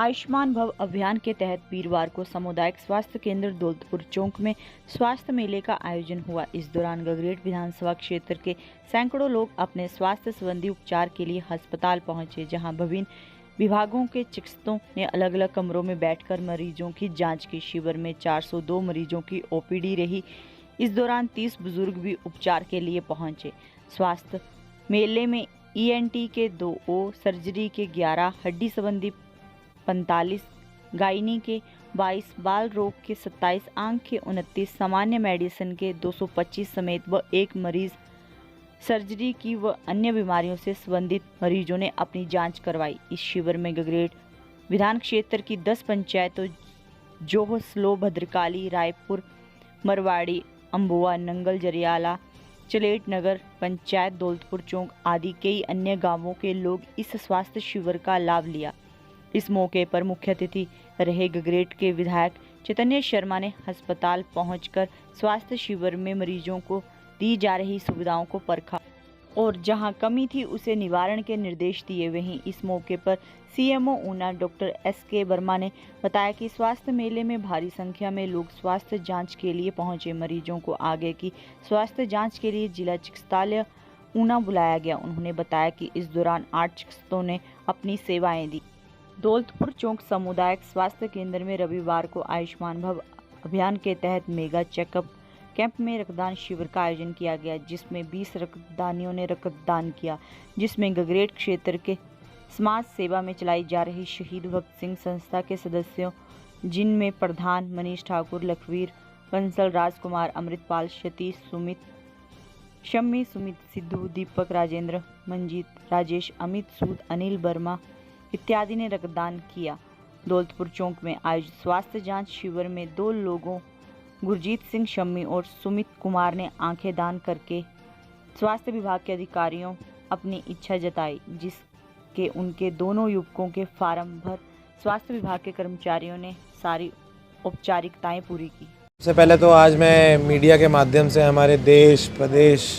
आयुष्मान भव अभियान के तहत वीरवार को सामुदायिक स्वास्थ्य केंद्र दौलतपुर चौक में स्वास्थ्य मेले का आयोजन हुआ। इस दौरान गगरेट विधानसभा क्षेत्र के सैकड़ों लोग अपने स्वास्थ्य संबंधी उपचार के लिए अस्पताल पहुंचे, जहां विभिन्न विभागों के चिकित्सकों ने अलग अलग कमरों में बैठकर मरीजों की जांच की। शिविर में 402 मरीजों की ओपीडी रही। इस दौरान 30 बुजुर्ग भी उपचार के लिए पहुंचे। स्वास्थ्य मेले में ईएनटी के 2, सर्जरी के 11, हड्डी संबंधी 45, गायनी के 22, बाल रोग के 27, आंख के 29, सामान्य मेडिसिन के 225 समेत व एक मरीज सर्जरी की व अन्य बीमारियों से संबंधित मरीजों ने अपनी जांच करवाई। इस शिविर में गगरेट विधान क्षेत्र की 10 पंचायतों जोह, स्लो, भद्रकाली, रायपुर, मरवाड़ी, अम्बुआ, नंगल, जरियाला, चलेट नगर पंचायत, दौलतपुर चौक आदि कई अन्य गांवों के लोग इस स्वास्थ्य शिविर का लाभ लिया। इस मौके पर मुख्य अतिथि रहे गगरेट के विधायक चैतन्य शर्मा ने अस्पताल पहुंचकर स्वास्थ्य शिविर में मरीजों को दी जा रही सुविधाओं को परखा और जहां कमी थी उसे निवारण के निर्देश दिए। वहीं इस मौके पर CMO Una doctor SK Verma ने बताया कि स्वास्थ्य मेले में भारी संख्या में लोग स्वास्थ्य जांच के लिए पहुंचे। मरीजों को आगे की स्वास्थ्य जांच के लिए जिला चिकित्सालय ऊना बुलाया गया। उन्होंने बताया कि इस दौरान 8 चिकित्सकों ने अपनी सेवाएं दी। दौलतपुर चौक सामुदायिक स्वास्थ्य केंद्र में रविवार को आयुष्मान भव अभियान के तहत मेगा चेकअप कैंप में रक्तदान शिविर का आयोजन किया गया, जिसमें 20 रक्तदानियों ने रक्तदान किया, जिसमें गगरेट क्षेत्र के समाज सेवा में चलाई जा रही शहीद भगत सिंह संस्था के सदस्यों, जिनमें प्रधान मनीष ठाकुर, लखवीर बंसल, राजकुमार, अमृतपाल, सतीश, शम्मी, सुमित, सिद्धू, दीपक, राजेंद्र, मंजीत, राजेश, अमित सूद, अनिल वर्मा इत्यादि ने रक्तदान किया। दौलतपुर चौक में आयोजित स्वास्थ्य जांच शिविर में 2 लोगों गुरजीत सिंह शम्मी और सुमित कुमार ने आंखें दान करके स्वास्थ्य विभाग के अधिकारियों अपनी इच्छा जताई, जिसके उनके दोनों युवकों के फार्म भर स्वास्थ्य विभाग के कर्मचारियों ने सारी औपचारिकताएं पूरी की। सबसे पहले तो आज मैं मीडिया के माध्यम से हमारे देश, प्रदेश,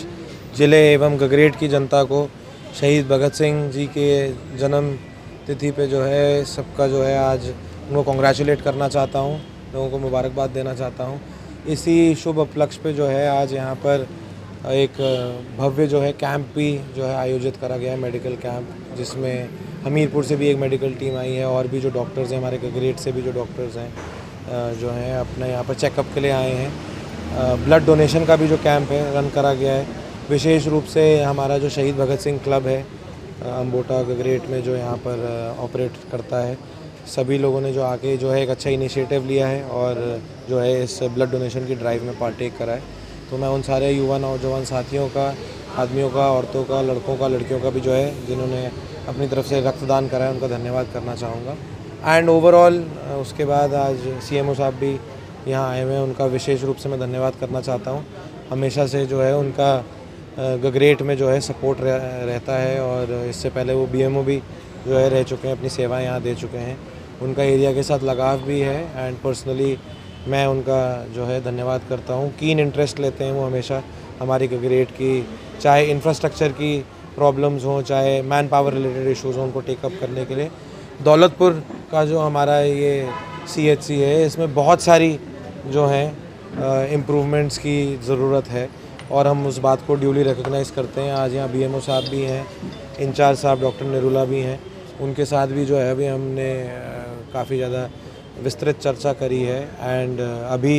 जिले एवं गगरेट की जनता को शहीद भगत सिंह जी के जन्म तिथि पे जो है सबका जो है आज उनको कॉन्ग्रेचुलेट करना चाहता हूँ, लोगों को मुबारकबाद देना चाहता हूँ। इसी शुभ उपलक्ष्य पे जो है आज यहाँ पर एक भव्य जो है कैंप भी जो है आयोजित करा गया है, मेडिकल कैंप, जिसमें हमीरपुर से भी एक मेडिकल टीम आई है और भी जो डॉक्टर्स हैं, हमारे गगरेट से भी जो डॉक्टर्स हैं जो हैं अपने यहाँ पर चेकअप के लिए आए हैं। ब्लड डोनेशन का भी जो कैंप है रन करा गया है। विशेष रूप से हमारा जो शहीद भगत सिंह क्लब है अम्बोटा गगरेट में जो यहाँ पर ऑपरेट करता है, सभी लोगों ने जो आके जो है एक अच्छा इनिशिएटिव लिया है और जो है इस ब्लड डोनेशन की ड्राइव में पार्टेक करा है। तो मैं उन सारे युवा नौजवान साथियों का, आदमियों का, औरतों का, लड़कों का, लड़कियों का भी जो है जिन्होंने अपनी तरफ से रक्तदान करा है, उनका धन्यवाद करना चाहूँगा। एंड ओवरऑल उसके बाद आज CMO साहब भी यहाँ आए हुए हैं, उनका विशेष रूप से मैं धन्यवाद करना चाहता हूँ। हमेशा से जो है उनका गगरेट में जो है सपोर्ट रहता है और इससे पहले वो BMO भी जो है रह चुके हैं, अपनी सेवाएं यहाँ दे चुके हैं। उनका एरिया के साथ लगाव भी है एंड पर्सनली मैं उनका जो है धन्यवाद करता हूँ। कीन इंटरेस्ट लेते हैं वो हमेशा हमारी गगरेट की, चाहे इंफ्रास्ट्रक्चर की प्रॉब्लम्स हों, चाहे मैन पावर रिलेटेड इश्यूज़ हों, उनको टेकअप करने के लिए। दौलतपुर का जो हमारा ये CHC है, इसमें बहुत सारी जो हैं इम्प्रूवमेंट्स की ज़रूरत है और हम उस बात को ड्यूली रिकग्नाइज़ करते हैं। आज यहाँ BMO साहब भी हैं, इंचार्ज साहब डॉक्टर निरुला भी हैं, उनके साथ भी जो है अभी हमने काफ़ी ज़्यादा विस्तृत चर्चा करी है। एंड अभी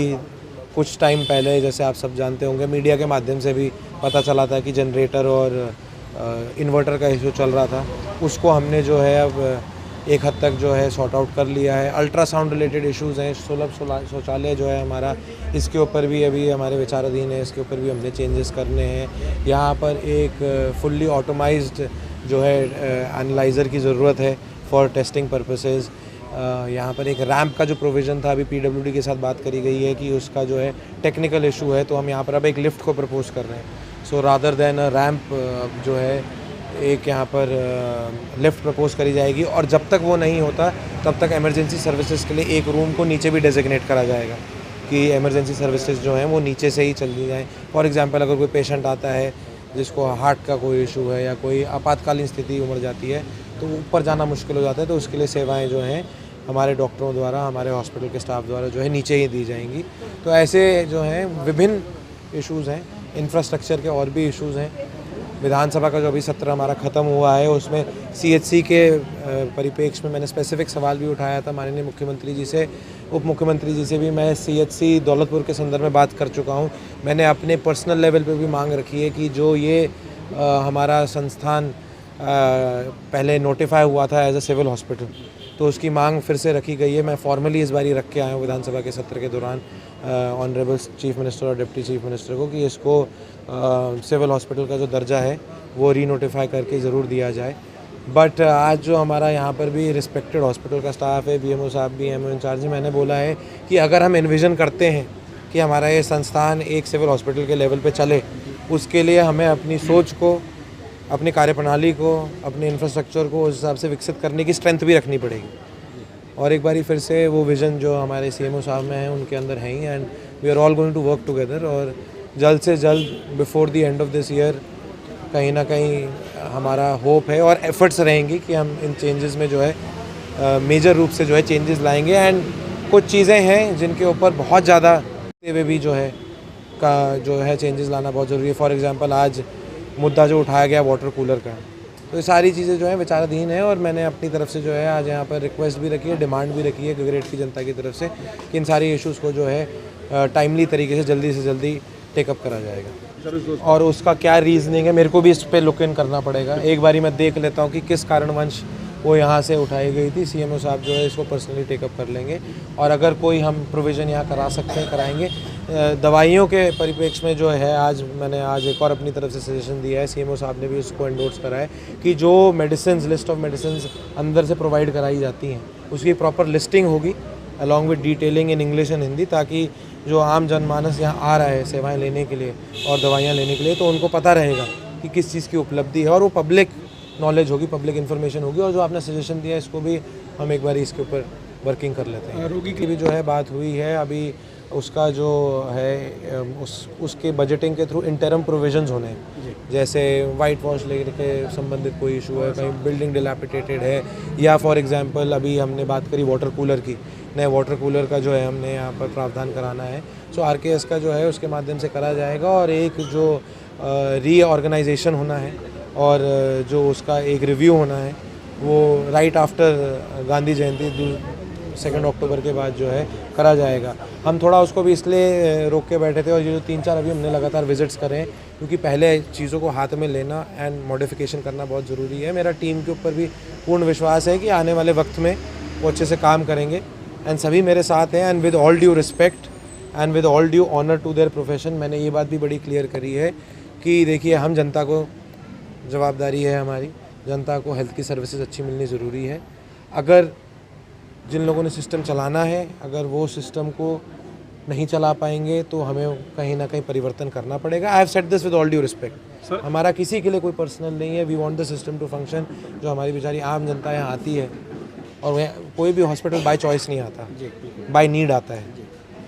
कुछ टाइम पहले, जैसे आप सब जानते होंगे, मीडिया के माध्यम से भी पता चला था कि जनरेटर और इन्वर्टर का इशू चल रहा था, उसको हमने जो है अब एक हद तक जो है सॉर्ट आउट कर लिया है। अल्ट्रासाउंड रिलेटेड इश्यूज़ हैं, सुलभ शौचालय जो है हमारा, इसके ऊपर भी अभी हमारे विचाराधीन है, इसके ऊपर भी हमने चेंजेस करने हैं। यहाँ पर एक फुल्ली ऑटोमाइज्ड जो है एनालाइज़र की ज़रूरत है फॉर टेस्टिंग पर्पसेस। यहाँ पर एक रैंप का जो प्रोविज़न था, अभी PWD के साथ बात करी गई है कि उसका जो है टेक्निकल इशू है, तो हम यहाँ पर अब एक लिफ्ट को प्रपोज़ कर रहे हैं। सो रादर दैन अ रैंप जो है एक यहाँ पर लिफ्ट प्रपोज़ करी जाएगी और जब तक वो नहीं होता तब तक इमरजेंसी सर्विसेज के लिए एक रूम को नीचे भी डेजिग्नेट करा जाएगा कि इमरजेंसी सर्विसेज जो हैं वो नीचे से ही चली जाएँ। फॉर एग्जांपल अगर कोई पेशेंट आता है जिसको हार्ट का कोई इशू है या कोई आपातकालीन स्थिति उमड़ जाती है तो ऊपर जाना मुश्किल हो जाता है, तो उसके लिए सेवाएं जो हैं हमारे डॉक्टरों द्वारा, हमारे हॉस्पिटल के स्टाफ द्वारा जो है नीचे ही दी जाएंगी। तो ऐसे जो हैं विभिन्न इश्यूज़ हैं, इंफ्रास्ट्रक्चर के और भी इश्यूज़ हैं। विधानसभा का जो अभी सत्र हमारा ख़त्म हुआ है उसमें CHC के परिप्रेक्ष्य में मैंने स्पेसिफिक सवाल भी उठाया था माननीय मुख्यमंत्री जी से, उप मुख्यमंत्री जी से भी मैं CHC दौलतपुर के संदर्भ में बात कर चुका हूं। मैंने अपने पर्सनल लेवल पे भी मांग रखी है कि जो ये हमारा संस्थान पहले नोटिफाई हुआ था एज अ सिविल हॉस्पिटल, तो उसकी मांग फिर से रखी गई है। मैं फॉर्मली इस बारी रख के आया हूँ विधानसभा के सत्र के दौरान ऑनरेबल चीफ मिनिस्टर और डिप्टी चीफ मिनिस्टर को कि इसको सिविल हॉस्पिटल का जो दर्जा है वो रीनोटिफाई करके ज़रूर दिया जाए। बट आज जो हमारा यहाँ पर भी रिस्पेक्टेड हॉस्पिटल का स्टाफ है, BMO साहब भी MO इंचार्ज, मैंने बोला है कि अगर हम एनविजन करते हैं कि हमारा ये संस्थान एक सिविल हॉस्पिटल के लेवल पे चले, उसके लिए हमें अपनी सोच को, अपनी कार्यप्रणाली को, अपने इंफ्रास्ट्रक्चर को उस हिसाब से विकसित करने की स्ट्रेंथ भी रखनी पड़ेगी। और एक बारी फिर से वो विज़न जो हमारे CMO साहब में है उनके अंदर है ही, and we are all going to work together. और जल्द से जल्द before the end of this year कहीं ना कहीं हमारा होप है और एफर्ट्स रहेंगी कि हम इन चेंजेस में जो है मेजर रूप से जो है चेंजेस लाएंगे। एंड कुछ चीज़ें हैं जिनके ऊपर बहुत ज़्यादा हुए भी जो है चेंजेस लाना बहुत ज़रूरी है। फॉर एग्जांपल आज मुद्दा जो उठाया गया वाटर कूलर का, तो ये सारी चीज़ें जो है विचाराधीन है और मैंने अपनी तरफ से जो है आज यहाँ पर रिक्वेस्ट भी रखी है, डिमांड भी रखी है गगरेट की जनता की तरफ से कि इन सारी इश्यूज़ को जो है टाइमली तरीके से जल्दी टेकअप करा जाएगा। और उसका क्या रीज़निंग है मेरे को भी इस पर लुक इन करना पड़ेगा। एक बारी मैं देख लेता हूँ कि किस कारणवश वो यहाँ से उठाई गई थी। CMO साहब जो है इसको पर्सनली टेकअप कर लेंगे और अगर कोई हम प्रोविज़न यहाँ करा सकते हैं कराएंगे। दवाइयों के परिप्रेक्ष्य में जो है मैंने आज एक और अपनी तरफ से सजेशन दिया है, CMO साहब ने भी उसको एंडोर्स करा है कि जो मेडिसिन लिस्ट ऑफ मेडिसिन अंदर से प्रोवाइड कराई जाती हैं उसकी प्रॉपर लिस्टिंग होगी along with detailing in English and Hindi, ताकि जो आम जनमानस यहाँ आ रहा है सेवाएं लेने के लिए और दवाइयाँ लेने के लिए तो उनको पता रहेगा कि किस चीज़ की उपलब्धि है और वो पब्लिक नॉलेज होगी, पब्लिक इन्फॉर्मेशन होगी। और जो आपने सजेशन दिया है इसको भी हम एक बार इसके ऊपर वर्किंग कर लेते हैं। रोगी की भी जो है बात हुई है अभी, उसका जो है उसके बजटिंग के थ्रू इंटरम प्रोविजंस होने हैं, जैसे वाइट वॉश लेने के संबंधित कोई इशू है, कहीं बिल्डिंग डिलैपिडेटेड है, या फॉर एग्जांपल अभी हमने बात करी वाटर कूलर की, नए वाटर कूलर का जो है हमने यहाँ पर प्रावधान कराना है। सो RKS का जो है उसके माध्यम से करा जाएगा और एक जो रीऑर्गेनाइजेशन होना है और जो उसका एक रिव्यू होना है वो राइट आफ्टर गांधी जयंती 2 अक्टूबर के बाद जो है करा जाएगा। हम थोड़ा उसको भी इसलिए रोक के बैठे थे और ये जो 3-4 अभी हमने लगातार विजिट्स करें क्योंकि पहले चीज़ों को हाथ में लेना एंड मॉडिफिकेशन करना बहुत ज़रूरी है। मेरा टीम के ऊपर भी पूर्ण विश्वास है कि आने वाले वक्त में वो अच्छे से काम करेंगे एंड सभी मेरे साथ हैं। And with all due respect and with all due honour to their profession, मैंने ये बात भी बड़ी क्लियर करी है कि देखिए हम जनता को जवाबदारी है, हमारी जनता को हेल्थ की सर्विसेज अच्छी मिलनी ज़रूरी है। अगर जिन लोगों ने सिस्टम चलाना है अगर वो सिस्टम को नहीं चला पाएंगे तो हमें कहीं ना कहीं परिवर्तन करना पड़ेगा। I have said this with all due respect. हमारा किसी के लिए कोई पर्सनल नहीं है, we want the system to function. जो हमारी बेचारी आम जनता यहाँ आती है और वह कोई भी हॉस्पिटल बाय चॉइस नहीं आता, बाय नीड आता है।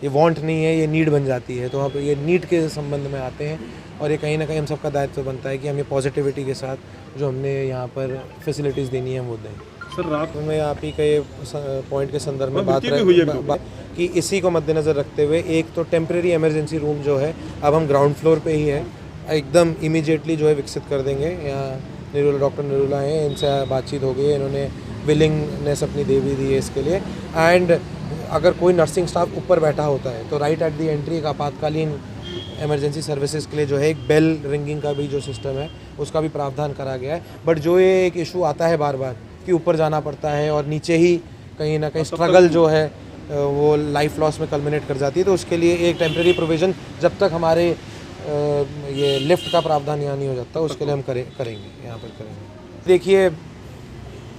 ये वांट नहीं है, ये नीड बन जाती है। तो हम ये नीड के संबंध में आते हैं और ये कहीं ना कहीं हम सबका दायित्व बनता है कि हम ये पॉजिटिविटी के साथ जो हमने यहाँ पर फैसिलिटीज़ देनी है वो दें। सर रात में आप ही के पॉइंट के संदर्भ में बात कि इसी को मद्देनज़र रखते हुए एक तो टेम्प्रेरी इमरजेंसी रूम जो है अब हम ग्राउंड फ्लोर पे ही है, एकदम इमीडिएटली जो है विकसित कर देंगे। यहाँ डॉक्टर निरुला हैं, इनसे बातचीत हो गई है, इन्होंने विलिंगनेस अपनी दे भी दी है इसके लिए। एंड अगर कोई नर्सिंग स्टाफ ऊपर बैठा होता है तो राइट एट दी एंट्री एक आपातकालीन इमरजेंसी सर्विसेज के लिए जो है एक बेल रिंगिंग का भी जो सिस्टम है उसका भी प्रावधान करा गया है। बट जो ये एक इशू आता है बार बार कि ऊपर जाना पड़ता है और नीचे ही कहीं ना कहीं स्ट्रगल जो है वो लाइफ लॉस में कल्मिनेट कर जाती है, तो उसके लिए एक टेम्प्रेरी प्रोविज़न जब तक हमारे ये लिफ्ट का प्रावधान यहाँ नहीं हो जाता उसके लिए हम करेंगे यहाँ पर करेंगे। देखिए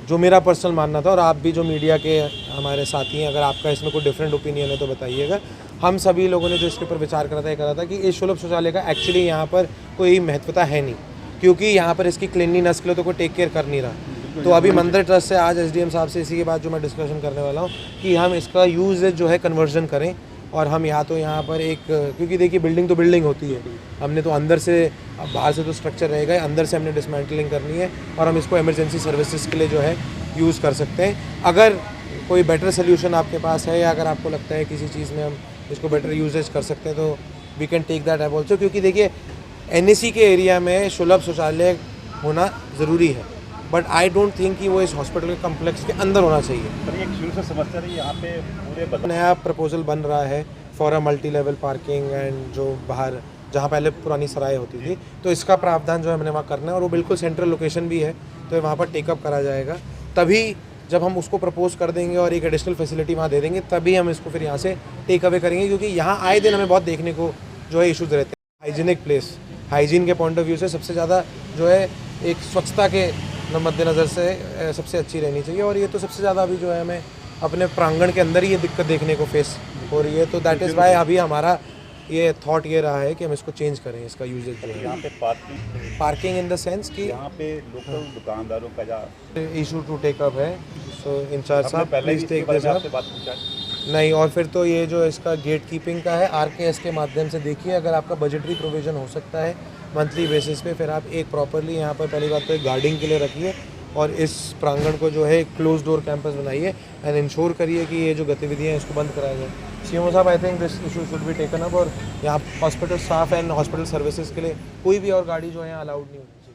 जो मेरा पर्सनल मानना था और आप भी जो मीडिया के हमारे साथी हैं, अगर आपका इसमें कोई डिफरेंट ओपिनियन है तो बताइएगा। हम सभी लोगों ने जो इसके ऊपर विचार करा था कि इस सुलभ शौचालय का एक्चुअली यहाँ पर कोई महत्वता है नहीं, क्योंकि यहाँ पर इसकी क्लीनलीनेस के लिए तो कोई टेक केयर कर नहीं रहा। तो अभी मंदिर ट्रस्ट से आज SDM साहब से इसी के बाद जो मैं डिस्कशन करने वाला हूँ कि हम इसका यूज जो है कन्वर्जन करें और हम या तो यहाँ पर एक, क्योंकि देखिए बिल्डिंग तो बिल्डिंग होती है, हमने तो अंदर से, अब बाहर से तो स्ट्रक्चर रहेगा, अंदर से हमने डिसमेंटलिंग करनी है और हम इसको इमरजेंसी सर्विसेज के लिए जो है यूज़ कर सकते हैं। अगर कोई बेटर सोल्यूशन आपके पास है या अगर आपको लगता है किसी चीज़ में हम इसको बेटर यूजेज कर सकते हैं तो we can take that up also, क्योंकि देखिए NAC के एरिया में सुलभ शौचालय होना ज़रूरी है, बट आई डोंट थिंक कि वो इस हॉस्पिटल के कम्प्लेक्स के अंदर होना चाहिए। पर एक शुरू से समस्या रही यहाँ पे पूरे नया प्रपोजल बन रहा है for a multi level parking and जो बाहर जहाँ पहले पुरानी सराय होती थी, तो इसका प्रावधान जो है हमने वहाँ करना है और वो बिल्कुल सेंट्रल लोकेशन भी है, तो वहाँ पर टेकअप करा जाएगा। तभी जब हम उसको प्रपोज कर देंगे और एक एडिशनल फैसिलिटी वहाँ दे देंगे तभी हम इसको फिर यहाँ से टेक अवे करेंगे, क्योंकि यहाँ आए दिन हमें बहुत देखने को जो है इशूज़ रहते हैं। हाइजीनिक प्लेस, हाइजीन के पॉइंट ऑफ व्यू से सबसे ज़्यादा जो है एक स्वच्छता के मद्देनज़र से सबसे अच्छी रहनी चाहिए, और ये तो सबसे ज़्यादा अभी जो है हमें अपने प्रांगण के अंदर ही ये दिक्कत देखने को फेस हो रही है, तो दैट इज़ वाई अभी हमारा ये थॉट ये रहा है कि हम इसको चेंज करें, इसका यूजेज जो है। यहाँ पे पार्किंग इन द सेंस कि यहाँ पे लोकल दुकानदारों का जहाँ इशू टू टेक अप है, सो इंचार्ज साहब पहले प्लीज टेक दिस अप। बात पूछा है। नहीं, और फिर तो ये जो इसका गेट कीपिंग का है RKS के माध्यम से देखिए, अगर आपका बजटरी प्रोविज़न हो सकता है मंथली बेसिस पे, फिर आप एक प्रॉपरली यहाँ पर पहली बात तो एक गार्डिंग के लिए रखिए और इस प्रांगण को जो है एक क्लोज डोर कैंपस बनाइए एंड इंश्योर करिए कि ये जो गतिविधियाँ हैं इसको बंद कराया जाए। CMO साहब, I think this issue should be taken up, और यहाँ hospital staff and hospital services के लिए कोई भी और गाड़ी जो है अलाउड नहीं होगी।